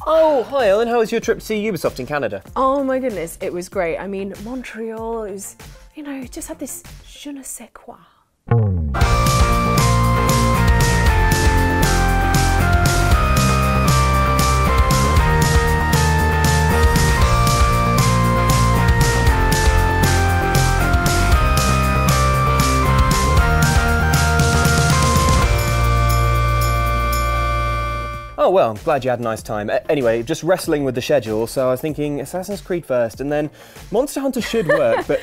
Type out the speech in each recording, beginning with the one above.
Oh, hi Ellen, how was your trip to see Ubisoft in Canada? Oh my goodness, it was great. I mean, Montreal, it was, you know, it just had this je ne sais quoi. Oh well, I'm glad you had a nice time. Anyway, just wrestling with the schedule, so I was thinking Assassin's Creed first, and then Monster Hunter should work, but...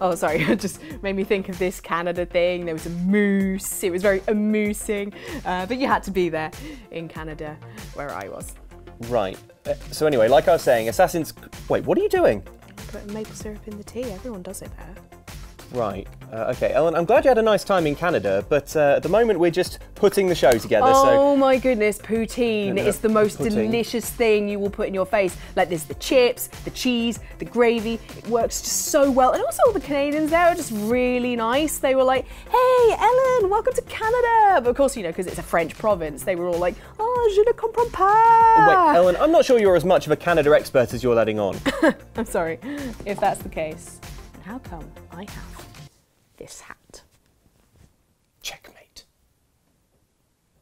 Oh, sorry, it just made me think of this Canada thing. There was a moose, it was very amusing, but you had to be there in Canada, where I was. Right. So anyway, like I was saying, Wait, what are you doing? Putting maple syrup in the tea, everyone does it there. Right. Okay, Ellen, I'm glad you had a nice time in Canada, but at the moment we're just putting the show together, Oh my goodness, poutine is the most pudding. delicious thing you will put in your face. Like there's the chips, the cheese, the gravy, it works just so well. And also all the Canadians there are just really nice. They were like, hey Ellen, welcome to Canada. But of course, you know, because it's a French province, they were all like, oh, je ne comprends pas. Wait, Ellen, I'm not sure you're as much of a Canada expert as you're letting on. I'm sorry, if that's the case. And how come I have this hat? Checkmate.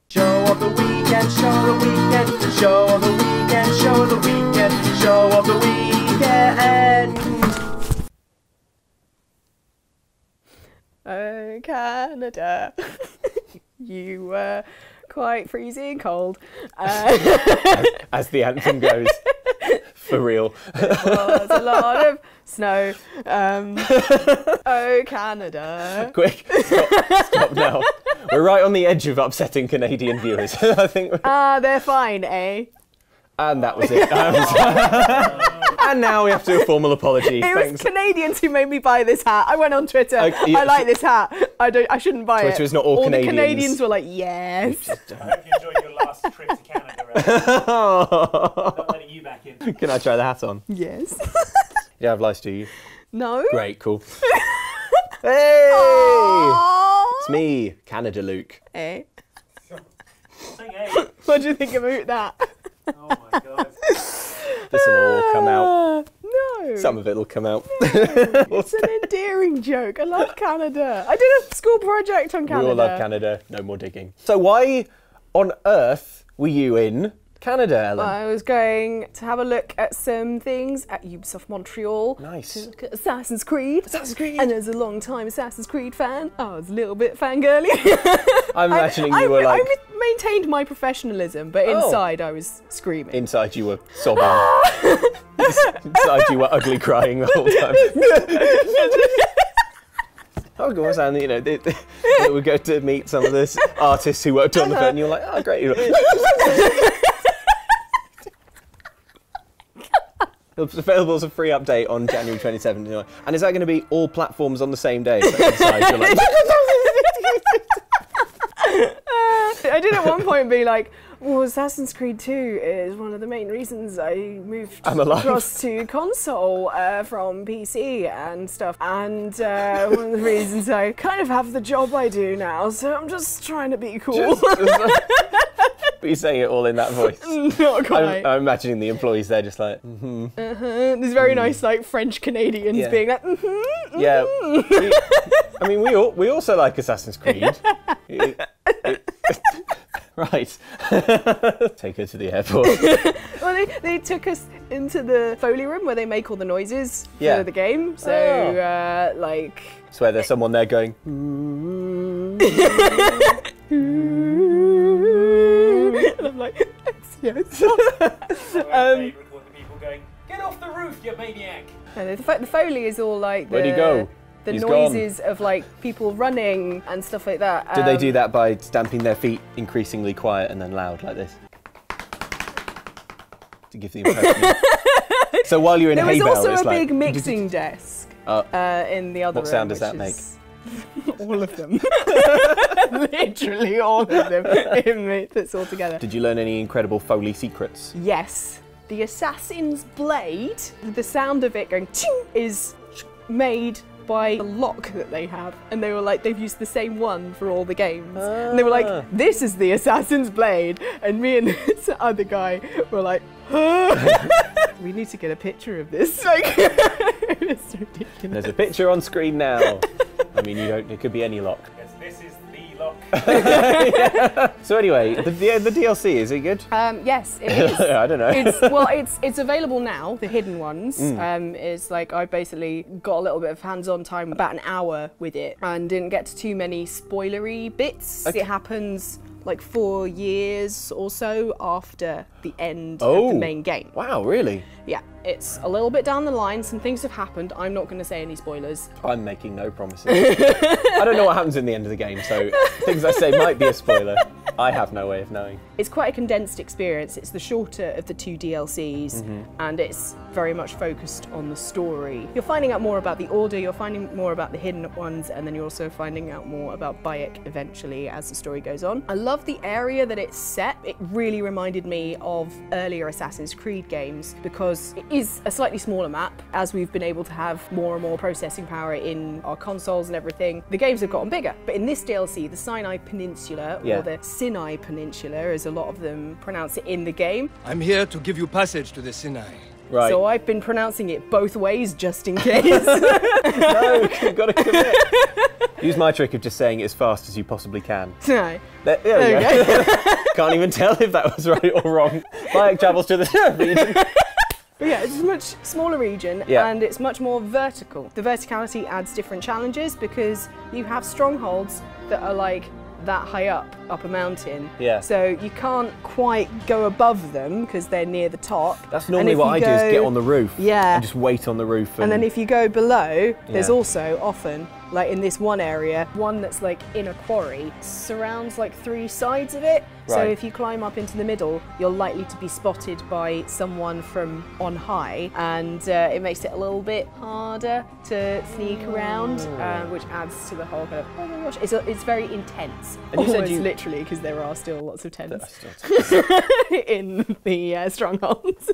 Show of the weekend, show of the weekend, show of the weekend, show of the weekend, show of the weekend. Oh, Canada, you were quite freezing cold. As the anthem goes. For real. There was a lot of snow. Oh, Canada. Quick, stop now. We're right on the edge of upsetting Canadian viewers. I think. They're fine, eh? And that was it. And now we have to do a formal apology. It was Canadians who made me buy this hat. I went on Twitter. I like this hat. I shouldn't buy it. Twitter is not all Canadians. The Canadians were like, yes. I hope you enjoyed your last trip to Canada. Right? Not letting you back in. Can I try the hat on? Yes. You have lice, do you? No. Great, cool. Hey! Aww. It's me, Canada Luke. Eh? Saying hey. What do you think about that? Oh my god. This'll all come out. No. Some of it'll come out. It's an endearing joke. I love Canada. I did a school project on Canada. We all love Canada. No more digging. So why on earth were you in Canada, Ellen? I was going to have a look at some things at Ubisoft Montreal. Nice. To look at Assassin's Creed. Assassin's Creed. And as a long-time Assassin's Creed fan, I was a little bit fangirly. I'm imagining you were like... I maintained my professionalism, but inside I was screaming. Inside you were sobbing. Inside you were ugly crying the whole time. I was going to say, you know, they would go to meet some of the artists who worked on the film, and you're like, oh, great. It's available as a free update on January 27th. And is that going to be all platforms on the same day? So inside you're like... I did at one point be like, well, Assassin's Creed 2 is one of the main reasons I moved across to console from PC and stuff. And one of the reasons I kind of have the job I do now, so I'm just trying to be cool. But you're saying it all in that voice. Not quite. I'm imagining the employees there just like, There's very nice like French Canadians being like, Yeah. I mean, we also like Assassin's Creed. Right. Take her to the airport. Well, they took us into the Foley room where they make all the noises for the game. So, like... It's where there's someone there going... And I'm like, yes. Record the people going, get off the roof, you maniac! And the Foley is all like Where'd he go? The He's noises of like people running and stuff like that. Did they do that by stamping their feet increasingly quiet and then loud like this? To give the impression. So while you're in there hay was bale, also a like... big mixing desk in the other room. What sound does that make? All of them. Literally all of them. It puts all together. Did you learn any incredible Foley secrets? Yes. The assassin's blade, the sound of it going ching is made by a lock that they have, and they were like, they've used the same one for all the games. And they were like, this is the Assassin's Blade. And me and this other guy were like, we need to get a picture of this. Like, it's ridiculous. There's a picture on screen now. I mean, it could be any lock. Yes, this is the lock. Yeah. So anyway, the DLC, is it good? Yes, it is. I don't know. It's available now. The hidden ones is like, I basically got a little bit of hands-on time, about an hour with it, and didn't get to too many spoilery bits. Okay. It happens like 4 years or so after the end of the main game. Wow, really? Yeah, it's a little bit down the line. Some things have happened. I'm not going to say any spoilers. I'm making no promises. I don't know what happens in the end of the game, so things I say might be a spoiler. I have no way of knowing. It's quite a condensed experience. It's the shorter of the 2 DLCs, and it's very much focused on the story. You're finding out more about the Order, you're finding more about the hidden ones, and then you're also finding out more about Bayek eventually as the story goes on. I love the area that it's set. It really reminded me of earlier Assassin's Creed games, because it is a slightly smaller map. As we've been able to have more and more processing power in our consoles and everything, the games have gotten bigger. But in this DLC, the Sinai Peninsula, or the Sinai Peninsula, as a lot of them pronounce it in the game. I'm here to give you passage to the Sinai. Right. So I've been pronouncing it both ways, just in case. No, you've got to commit. Use my trick of just saying it as fast as you possibly can. No. There we go. Can't even tell if that was right or wrong. Bayek travels to the region. But yeah, it's a much smaller region, and it's much more vertical. The verticality adds different challenges, because you have strongholds that are like that high up a mountain. Yeah. So you can't quite go above them because they're near the top. That's normally what I do, is get on the roof. Yeah. And just wait on the roof. And then if you go below, there's also often, like in this one area, one that's like in a quarry, surrounds like 3 sides of it. Right. So if you climb up into the middle, you're likely to be spotted by someone from on high, and it makes it a little bit harder to sneak around, which adds to the whole kind of, oh my gosh, it's very intense. And you said literally, because there are still lots of tents in the strongholds.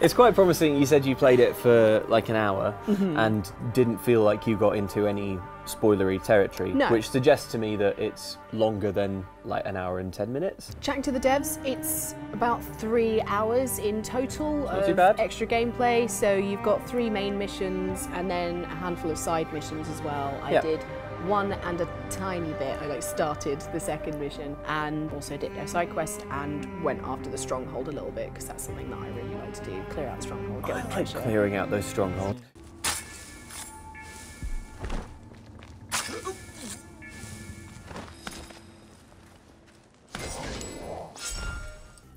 It's quite promising. You said you played it for like an hour and didn't feel like you got into any spoilery territory, which suggests to me that it's longer than like an hour and 10 minutes. Chatting to the devs, it's about 3 hours in total of extra gameplay. So you've got 3 main missions and then a handful of side missions as well. I did 1 and a tiny bit. I like started the second mission and also did a side quest and went after the stronghold a little bit, because that's something that I really like to do. Clear out the stronghold. Get I like clearing out those strongholds.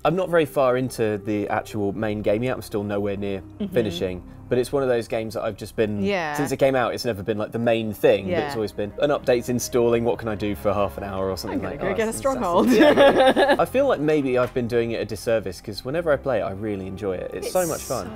I'm not very far into the actual main game yet. I'm still nowhere near finishing. But it's one of those games that I've just been, since it came out, it's never been like the main thing, but it's always been an update's installing, what can I do for half an hour or something like that. Go get a stronghold. I feel like maybe I've been doing it a disservice, because whenever I play it, I really enjoy it. It's so much fun.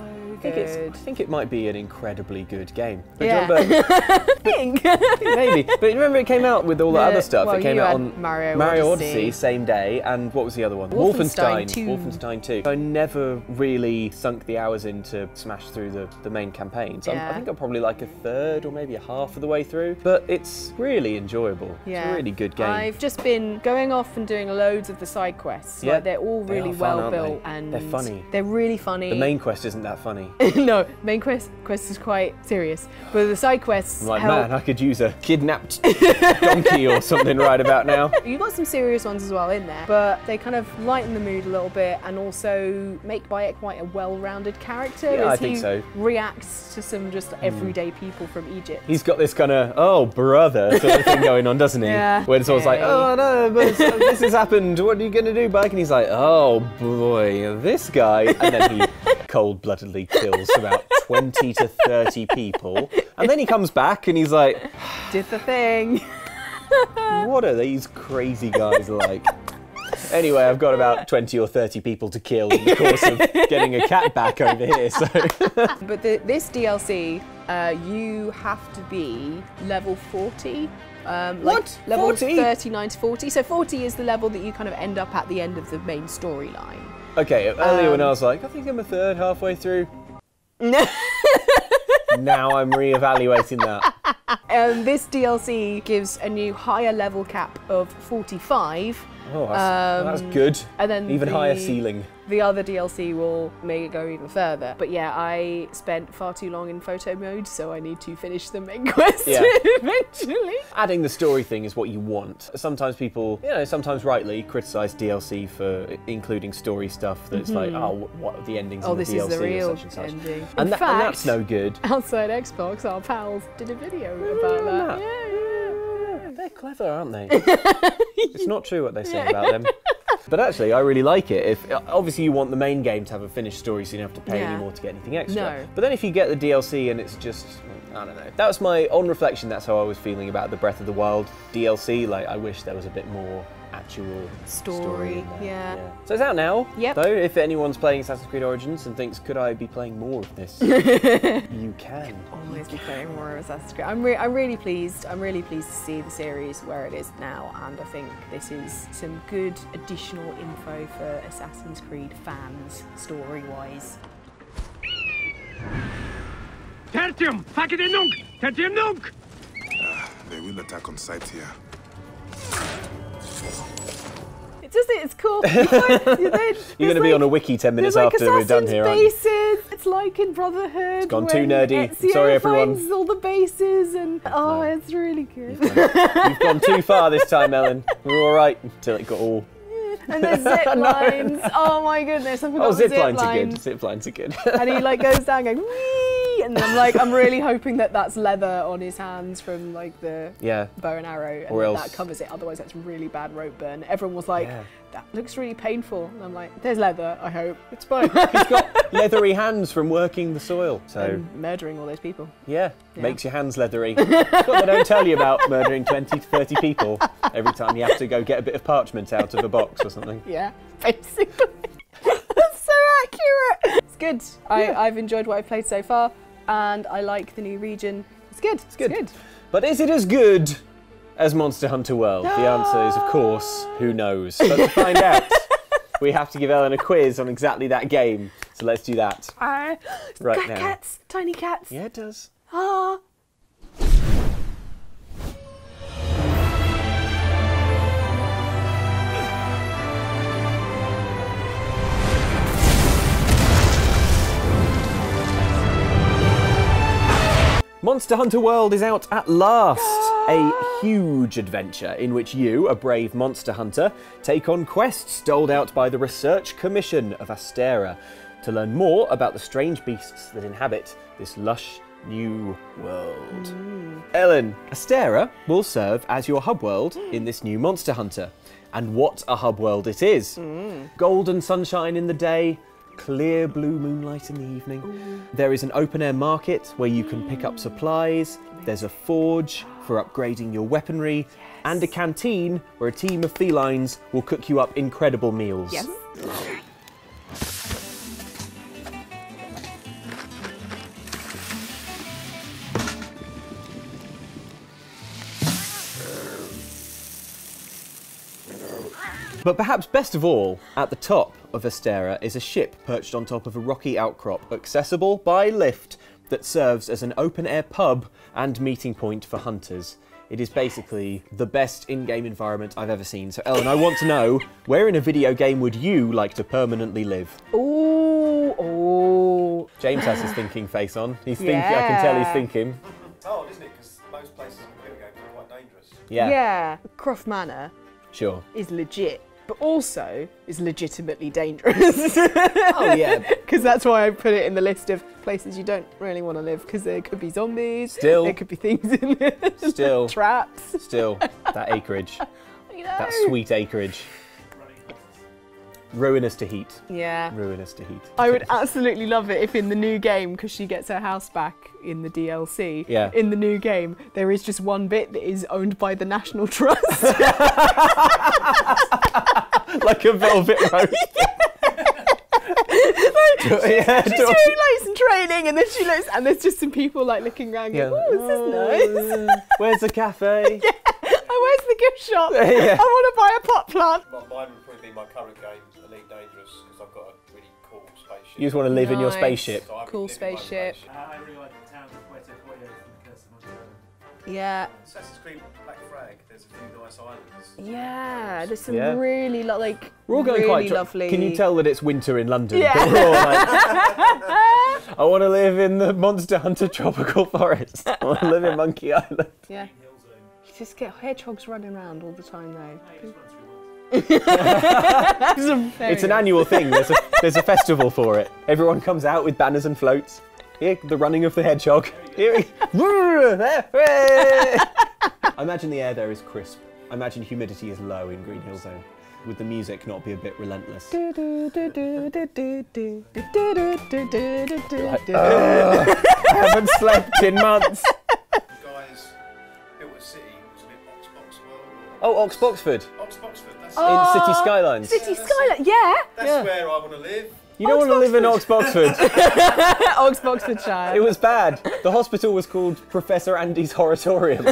I think it might be an incredibly good game. But I think maybe. But remember, it came out with all the other stuff. Well, it came out on Mario Odyssey, same day, and what was the other one? Wolfenstein 2. I never really sunk the hours in to smash through the main campaign. So I think I'm probably like a third or maybe a half of the way through. But it's really enjoyable. It's a really good game. I've just been going off and doing loads of the side quests. Like, they're all really well built, and they're funny. They're really funny. The main quest isn't that funny. No, main quest is quite serious, but the side quests like, man, I could use a kidnapped donkey or something right about now. You've got some serious ones as well in there, but they kind of lighten the mood a little bit and also make Bayek quite a well-rounded character. Yeah, I think so. Reacts to some just everyday people from Egypt. He's got this kind of, oh, brother sort of thing going on, doesn't he? Yeah. Where it's always like, oh, no, but this has happened. What are you going to do, Bayek? And he's like, oh, boy, this guy. And then he cold-bloodedly kills about 20 to 30 people, and then he comes back and he's like, did the thing. What are these crazy guys like? Anyway, I've got about 20 or 30 people to kill in the course of getting a cat back over here. So. But this DLC, you have to be level 40. What? Level 40? 39 to 40. So 40 is the level that you kind of end up at the end of the main storyline. Okay, earlier when I was like, I think I'm a third halfway through. Now I'm re-evaluating that. This DLC gives a new higher level cap of 45. Oh, that's good. And then even higher ceiling. The other DLC will make it go even further. But yeah, I spent far too long in photo mode, so I need to finish the main quest eventually. Adding the story thing is what you want. Sometimes people, sometimes rightly, criticise DLC for including story stuff that's like, oh, what are the endings in the DLC this is the real or such and such. ending. And in fact, that's no good. Outside Xbox, our pals did a video about that. Yeah. They're clever, aren't they? It's not true what they say about them. But actually, I really like it. Obviously, you want the main game to have a finished story, so you don't have to pay any more to get anything extra. No. But then if you get the DLC and it's just, I don't know. That was on reflection, that's how I was feeling about the Breath of the Wild DLC. Like, I wish there was a bit more actual story in there. Yeah. So it's out now. Yep. Though, if anyone's playing Assassin's Creed Origins and thinks, could I be playing more of this? You can. Always be playing more of Assassin's Creed. I'm really pleased. I'm really pleased to see the series where it is now, and I think this is some good additional info for Assassin's Creed fans, story-wise. Tertium! Facet nunc! Tertium nunc! They will attack on sight here. It's cool. You're going to be on a wiki 10 minutes after we're done here, aren't you? Bases. It's like in Brotherhood. It's gone too nerdy. Ezio Sorry, everyone. finds all the bases, and it's really good. You've gone too far this time, Ellen. We're all right until it got all. And there's zip lines. Oh my goodness! I forgot zip lines are good. Zip lines are good. And he goes down going wee, and I'm really hoping that that's leather on his hands from the bow and arrow, and that covers it. Otherwise, that's really bad rope burn. Everyone was like, that looks really painful. And I'm like, there's leather. I hope it's fine. He's got leathery hands from working the soil, so and murdering all those people. Yeah, makes your hands leathery. That's what they don't tell you about murdering 20 to 30 people every time you have to go get a bit of parchment out of a box or something. Yeah, basically. That's so accurate. It's good. I've enjoyed what I've played so far, and I like the new region. It's good. It's good. But is it as good as Monster Hunter World? The answer is, of course, who knows? But to find out, we have to give Ellen a quiz on exactly that game. So let's do that right now. Cats, tiny cats. Yeah, it does. Monster Hunter World is out at last! A huge adventure in which you, a brave monster hunter, take on quests doled out by the Research Commission of Xtra to learn more about the strange beasts that inhabit this lush new world. Ellen, Xtra will serve as your hub world in this new Monster Hunter. And what a hub world it is! Golden sunshine in the day, clear blue moonlight in the evening. There is an open-air market where you can pick up supplies. There's a forge for upgrading your weaponry, and a canteen where a team of felines will cook you up incredible meals. Yes. But perhaps best of all, at the top of Xtra is a ship perched on top of a rocky outcrop, accessible by lift, that serves as an open-air pub and meeting point for hunters. It is basically the best in-game environment I've ever seen. So Ellen, I want to know, where in a video game would you like to permanently live? Ooh. James has his thinking face on. He's thinking. I can tell he's thinking. It's hard, isn't it? Because most places in video games are quite dangerous. Yeah. Croft Manor Sure. is legit, but also is legitimately dangerous. Oh yeah. Because that's why I put it in the list of places you don't really want to live, because there could be zombies. Still. There could be things in there. Still. Traps. Still. That acreage. I know. That sweet acreage. Ruinous to heat. Yeah. Ruinous to heat. I would absolutely love it if in the new game, because she gets her house back in the DLC, in the new game, there is just one bit that is owned by the National Trust. Like a velvet rope. She's doing some training, and then she looks, and there's just some people looking around going, oh, this is nice. Where's the cafe? Where's the gift shop? Yeah. I want to buy a pot plant. Mine would probably be my current game, Elite Dangerous, because I've got a really cool spaceship. You just want to live in your spaceship. So I would Cool live in my spaceship. spaceship. I really like the town of Puerto Coyo from the Curse of Montreal. Yeah. Assassin's Creed Black Flag, there's a few nice islands. Yeah, there's some really like we're all going really quite lovely. Can you tell that it's winter in London? Yeah. But we're all like, I want to live in the Monster Hunter tropical forest. I want to live in Monkey Island. Yeah. You just get hedgehogs running around all the time though. It's an annual thing. There's a festival for it. Everyone comes out with banners and floats. Here, the running of the hedgehog. Here, I imagine the air there is crisp. I imagine humidity is low in Green Hill Zone. Would the music not be a bit relentless? Guys, I haven't slept in months. Built a city, was it Oxboxford? Oh, Oxboxford. Oxboxford, that's In City Skylines. City Skyline, yeah. That's where I want to live. You don't want to live in Oxboxford. Oxboxfordshire. It was bad. The hospital was called Professor Andy's Horatorium.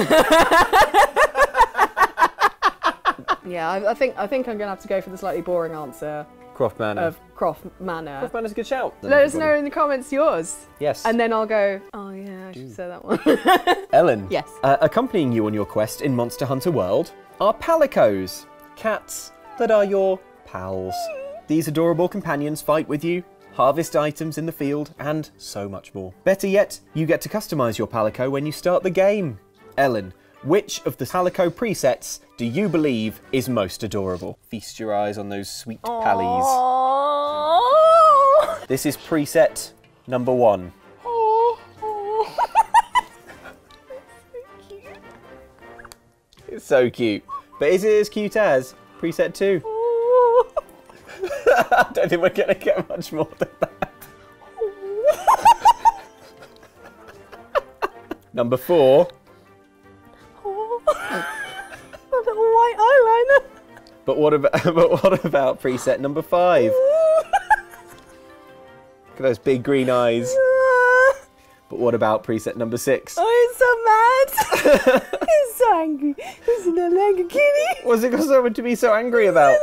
Yeah, I think I'm gonna have to go for the slightly boring answer Croft Manor. of Croft Manor. Croft Manor's a good shout. Let us know in the comments yours. Yes. And then I'll go, oh yeah, I should say that one. Ellen. Yes. Accompanying you on your quest in Monster Hunter World are palicos, cats that are your pals. These adorable companions fight with you, harvest items in the field, and so much more. Better yet, you get to customise your palico when you start the game. Ellen, which of the palico presets do you believe is most adorable? Feast your eyes on those sweet pallies. Oh. This is preset number 1. It's so cute. But is it as cute as preset 2? I don't think we're going to get much more than that. Number 4. A little white eyeliner. But what about preset number 5? Look at those big green eyes. But what about preset number 6? Oh, he's so mad. He's so angry. He's a little angry kitty. What's it got someone to be so angry about?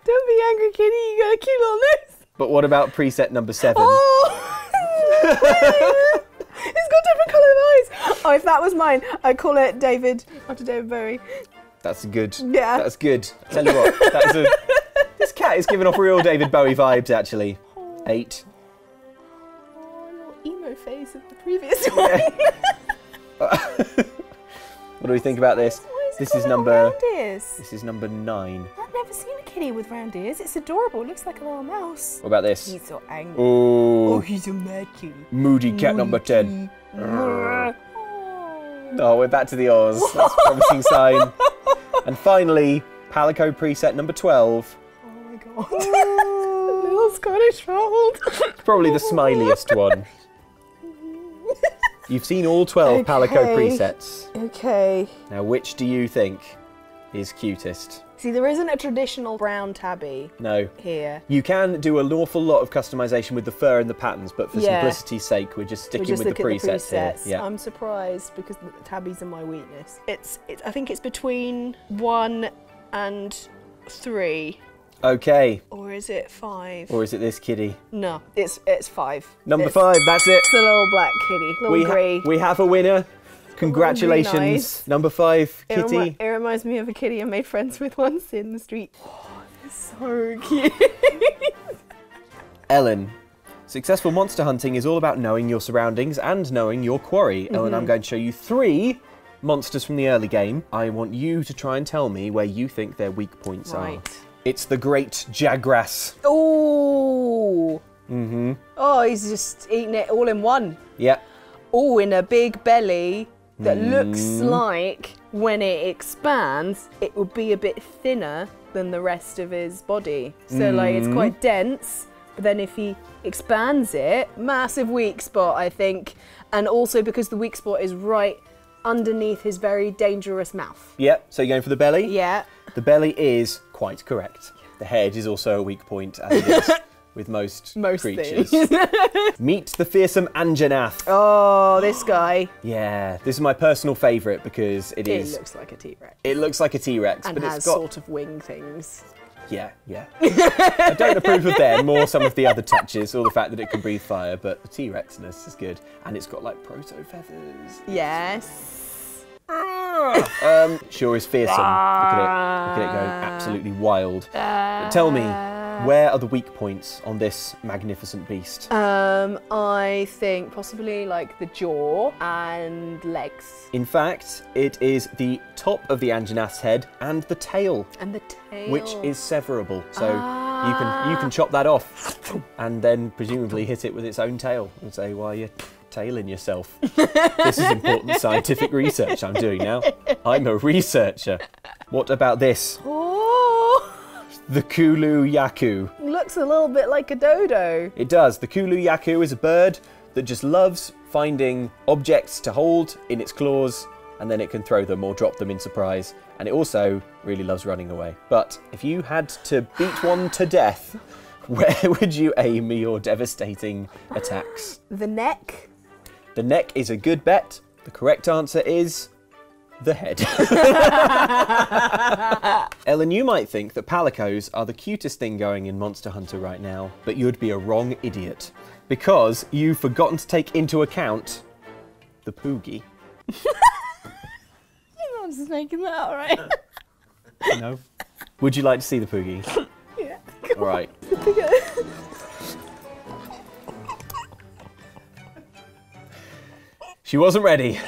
Don't be angry, kitty. You got a cute little nose. But what about preset number 7? Oh, he's got different coloured eyes. Oh, if that was mine, I'd call it David after David Bowie. That's good. Yeah. That's good. Tell you what, this cat is giving off real David Bowie vibes, actually. 8. Oh, little emo face of the previous one. What do we think about this? This is number 9. I've never seen a kitty with round ears. It's adorable. It looks like a little mouse. What about this? He's so angry. Oh, He's a mad kitty. moody cat number 10. Oh, we're back to the Oz. That's a promising sign. And finally, Palico preset number 12. Oh my god. Little Scottish Fold. Probably the smiliest one. You've seen all 12 Palico presets. Okay. Now, which do you think is cutest? See, there isn't a traditional brown tabby No. here. You can do an awful lot of customization with the fur and the patterns, but for simplicity's sake, we're just sticking with the presets here. Yeah. I'm surprised because the tabbies are my weakness. I think it's between 1 and 3. Okay. Or is it 5? Or is it this kitty? No, it's 5. Number 5, that's it. It's the little black kitty, little grey. We have a winner. Congratulations, eyes. number 5, kitty. It reminds me of a kitty I made friends with once in the street. Oh, it's so cute. Ellen, successful monster hunting is all about knowing your surroundings and knowing your quarry. Ellen, I'm going to show you 3 monsters from the early game. I want you to try and tell me where you think their weak points are. It's the Great Jagras. Oh. Mm-hmm. Oh, he's just eating it all in one. Yeah. Oh, in a big belly that looks like when it expands, it will be a bit thinner than the rest of his body. So like it's quite dense, but then if he expands it, massive weak spot, I think. And also because the weak spot is right underneath his very dangerous mouth. Yep, so you're going for the belly? Yeah. The belly is quite correct. The head is also a weak point, as it is with most creatures. Meet the fearsome Anjanath. Oh, this guy. Yeah, this is my personal favourite because it looks like a T-Rex. It looks like a T-Rex, and but has it's got sort of wing things. Yeah. I don't approve of them, or some of the other touches, or the fact that it can breathe fire, but the T-Rexness is good. And it's got like proto feathers. Yes. Sure is fearsome. Look at it going absolutely wild. Tell me, where are the weak points on this magnificent beast? I think possibly like the jaw and legs. In fact, it is the top of the Anjanath's head and the tail. And the tail. Which is severable, so you can chop that off and then presumably hit it with its own tail and say, why you're tailing yourself. This is important scientific research I'm doing now. I'm a researcher. What about this? Oh. The Kulu Yaku. Looks a little bit like a dodo. It does. The Kulu Yaku is a bird that just loves finding objects to hold in its claws, and then it can throw them or drop them in surprise. And it also really loves running away. But if you had to beat one to death, where would you aim your devastating attacks? The neck. The neck is a good bet. The correct answer is the head. Ellen, you might think that palicos are the cutest thing going in Monster Hunter right now, but you'd be a wrong idiot, because you've forgotten to take into account the Poogie. I'm just making that up, right? No. Would you like to see the Poogie? Yeah. All right. She wasn't ready.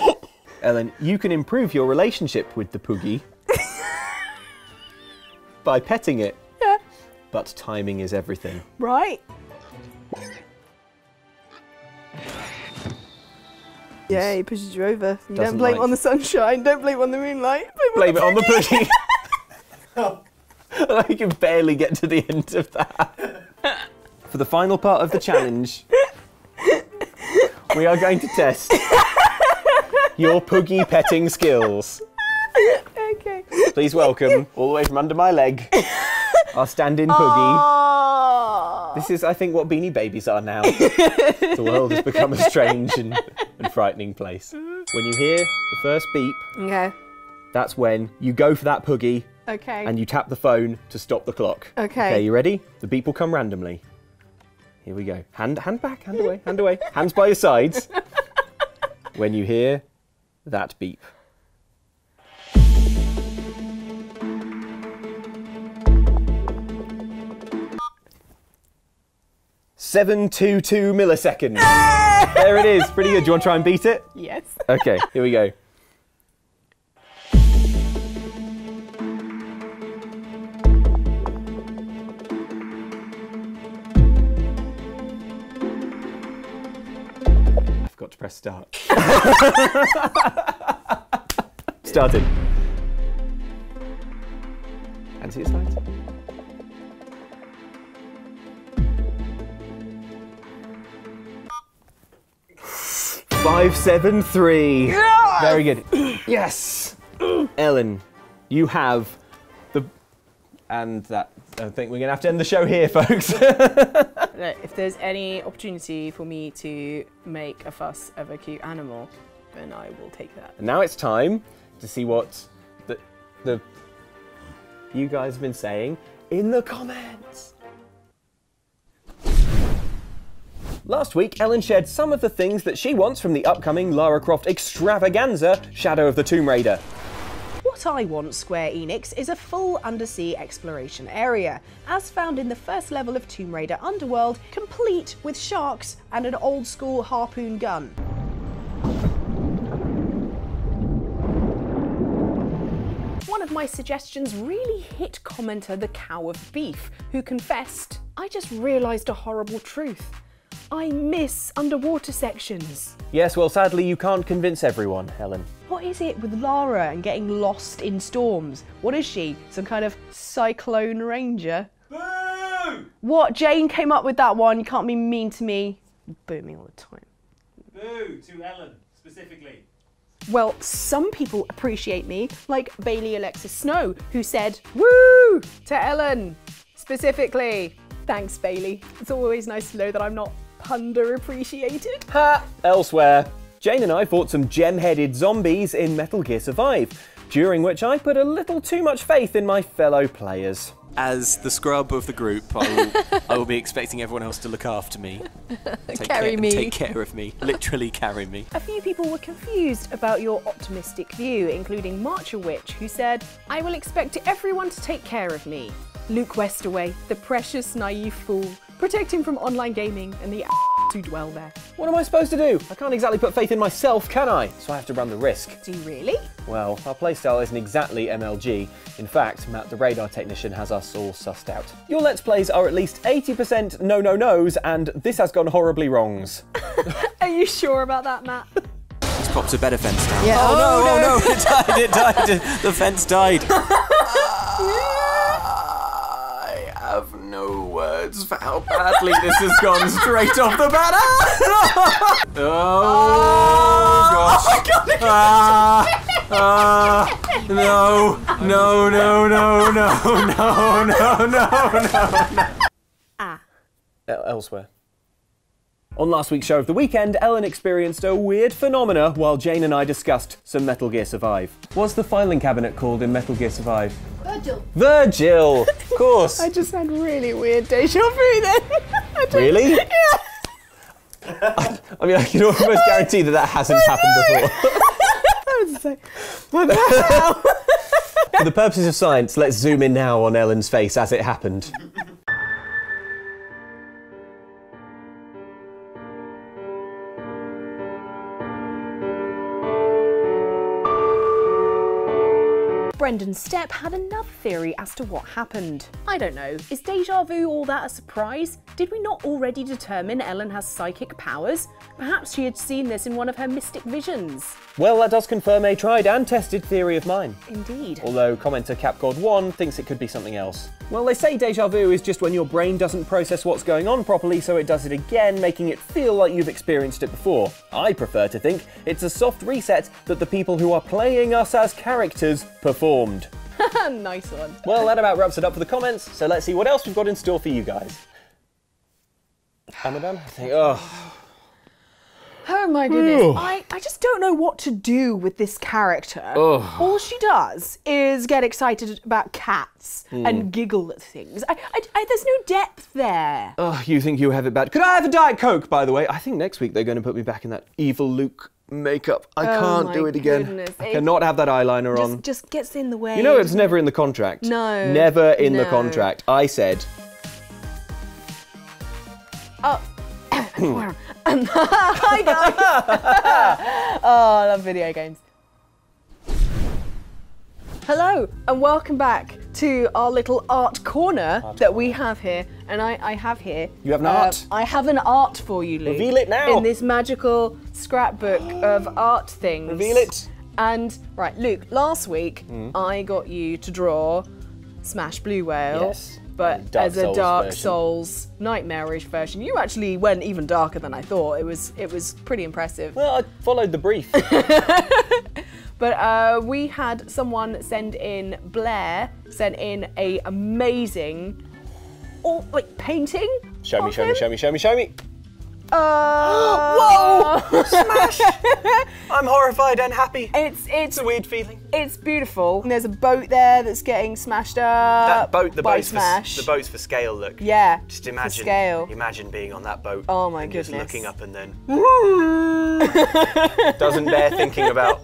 Ellen, you can improve your relationship with the Poogie by petting it. Yeah. But timing is everything. Right. Yeah, he pushes you over. You don't blame it on the sunshine, don't blame it on the moonlight. Blame it on the Poogie. I can barely get to the end of that. For the final part of the challenge, we are going to test your Poogie petting skills. Okay. Please welcome, all the way from under my leg, our stand-in Poogie. Oh. This is, I think, what Beanie Babies are now. The world has become a strange and frightening place. When you hear the first beep, okay, that's when you go for that Poogie. Okay. And you tap the phone to stop the clock. Okay. Okay, you ready? The beep will come randomly. Here we go. Hand back, hand away, hand away. Hands by your sides. When you hear that beep. $722 milliseconds. There it is. Pretty good. Do you want to try and beat it? Yes. Okay, here we go. I've got to press start. Started. And see your slides. 573. Yes! Very good. Yes. Ellen, you have the... And that... I think we're going to have to end the show here, folks. If there's any opportunity for me to make a fuss of a cute animal, then I will take that. And now it's time to see what the you guys have been saying in the comments. Last week, Ellen shared some of the things that she wants from the upcoming Lara Croft extravaganza, Shadow of the Tomb Raider. What I want, Square Enix, is a full undersea exploration area, as found in the first level of Tomb Raider Underworld, complete with sharks and an old-school harpoon gun. One of my suggestions really hit commenter The Cow of Beef, who confessed, "I just realised a horrible truth. I miss underwater sections." Yes, well, sadly, you can't convince everyone, Helen. What is it with Lara and getting lost in storms? What is she? Some kind of cyclone ranger? Boo! What? Jane came up with that one. You can't be mean to me. You boo me all the time. Boo to Ellen, specifically. Well, some people appreciate me, like Bailey Alexis Snow, who said, "Woo!" to Ellen, specifically. Thanks, Bailey. It's always nice to know that I'm not underappreciated. Ha! Elsewhere, Jane and I fought some gem-headed zombies in Metal Gear Survive, during which I put a little too much faith in my fellow players. As the scrub of the group, I will be expecting everyone else to look after me. Take care of me. Literally carry me. A few people were confused about your optimistic view, including Marcha Witch, who said, "I will expect everyone to take care of me." Luke Westaway, the precious, naive fool, protecting from online gaming and the who dwell there. What am I supposed to do? I can't exactly put faith in myself, can I? So I have to run the risk. Do you really? Well, our playstyle isn't exactly MLG. In fact, Matt the radar technician has us all sussed out. Your Let's Plays are at least 80% no-no-nos, and this has gone horribly wrongs. Are you sure about that, Matt? Let's pop to a better fence now. Yeah. Oh no, it died. The fence died. I have no words for how badly this has gone straight off the bat. Oh gosh. No. Elsewhere. On last week's show of the weekend, Ellen experienced a weird phenomena while Jane and I discussed some Metal Gear Survive. What's the filing cabinet called in Metal Gear Survive? Virgil! Of course! I just had really weird deja vu then. Really? Yeah. I mean, I can almost guarantee that hasn't happened before. I was just like, what the hell? For the purposes of science, let's zoom in now on Ellen's face as it happened. Brendan Stepp had another theory as to what happened. I don't know, is deja vu all that a surprise? Did we not already determine Ellen has psychic powers? Perhaps she had seen this in one of her mystic visions. Well, that does confirm a tried and tested theory of mine. Indeed. Although commenter CapGod1 thinks it could be something else. Well, they say deja vu is just when your brain doesn't process what's going on properly, so it does it again, making it feel like you've experienced it before. I prefer to think it's a soft reset that the people who are playing us as characters performed. Nice one. Well, that about wraps it up for the comments, so let's see what else we've got in store for you guys. Am I done? I think, Oh my goodness, I just don't know what to do with this character. All she does is get excited about cats and giggle at things. There's no depth there. Oh, you think you have it bad. Could I have a Diet Coke, by the way? I think next week they're going to put me back in that evil Luke makeup. I can't do it again. I cannot have that eyeliner on. Just gets in the way. You know it's never in the contract. No. Never in the contract. I said. Oh. Hi guys! Oh, I love video games. Hello and welcome back to our little art corner that we have here. And I have here... You have an art? I have an art for you, Luke. Reveal it now! In this magical scrapbook of art things. Reveal it! And, right, Luke, last week I got you to draw Smash Blue Whale. Yes. But as a Dark Souls nightmarish version. You actually went even darker than I thought. It was pretty impressive. Well, I followed the brief. But we had someone Blair sent in a amazing painting. Show me. Whoa! Smash! I'm horrified and happy. It's a weird feeling. It's beautiful. And there's a boat there that's getting smashed up. That boat, the boat's for scale, look. Yeah. Just imagine. For scale. Imagine being on that boat. Oh my and goodness. Just looking up and then. Doesn't bear thinking about.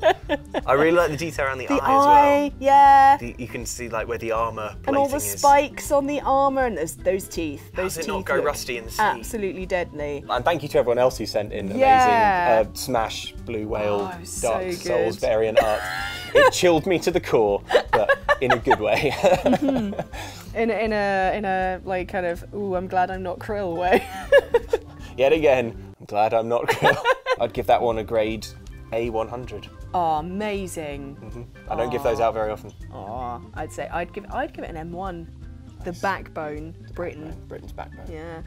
I really like the detail around the eye as well. Yeah. You can see like where the armour plating is. And all the spikes on the armour and those teeth. Does it not go rusty in the sea? Absolutely deadly. And thank you to everyone else who sent in amazing Smash Blue Whale Dark Souls variant art. It chilled me to the core, but in a good way. in a like kind of I'm glad I'm not Krill way. Yet again, I'm glad I'm not Krill. I'd give that one a grade A100. Oh, amazing. I don't give those out very often. Oh, I'd give it an M1. Nice. The backbone, Britain's backbone. Yeah.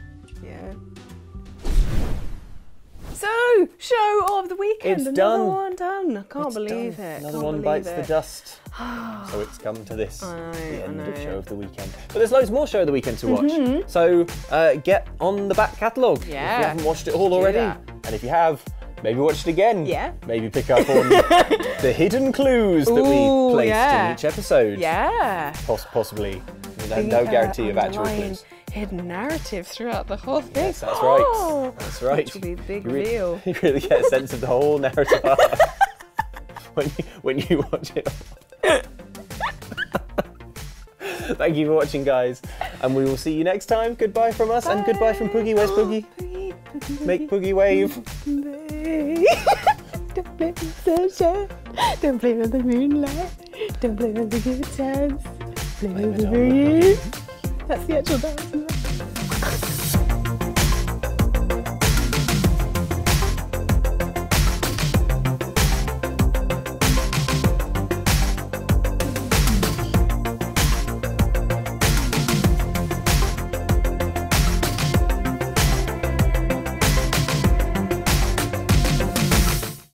So, show of the weekend. It's Another done. one done. I can't believe it. Another one bites the dust. So it's come to this, the end of show of the weekend. But there's loads more show of the weekend to watch. So get on the back catalogue if you haven't watched it all already. And if you have, maybe watch it again. Yeah. Maybe pick up on the hidden clues that we placed in each episode. Yeah. Possibly no guarantee of actual clues. Hidden narrative throughout the whole thing. Yes, that's right. That's right. Which will be the big reveal. You really get a sense of the whole narrative arc when you watch it. Thank you for watching, guys, and we will see you next time. Goodbye from us, and goodbye from Poogie. Where's Poogie? Make Poogie wave. Don't play with the sunshine. Don't play with the moonlight. Don't play with the good times. Play with the breeze. That's the actual dance.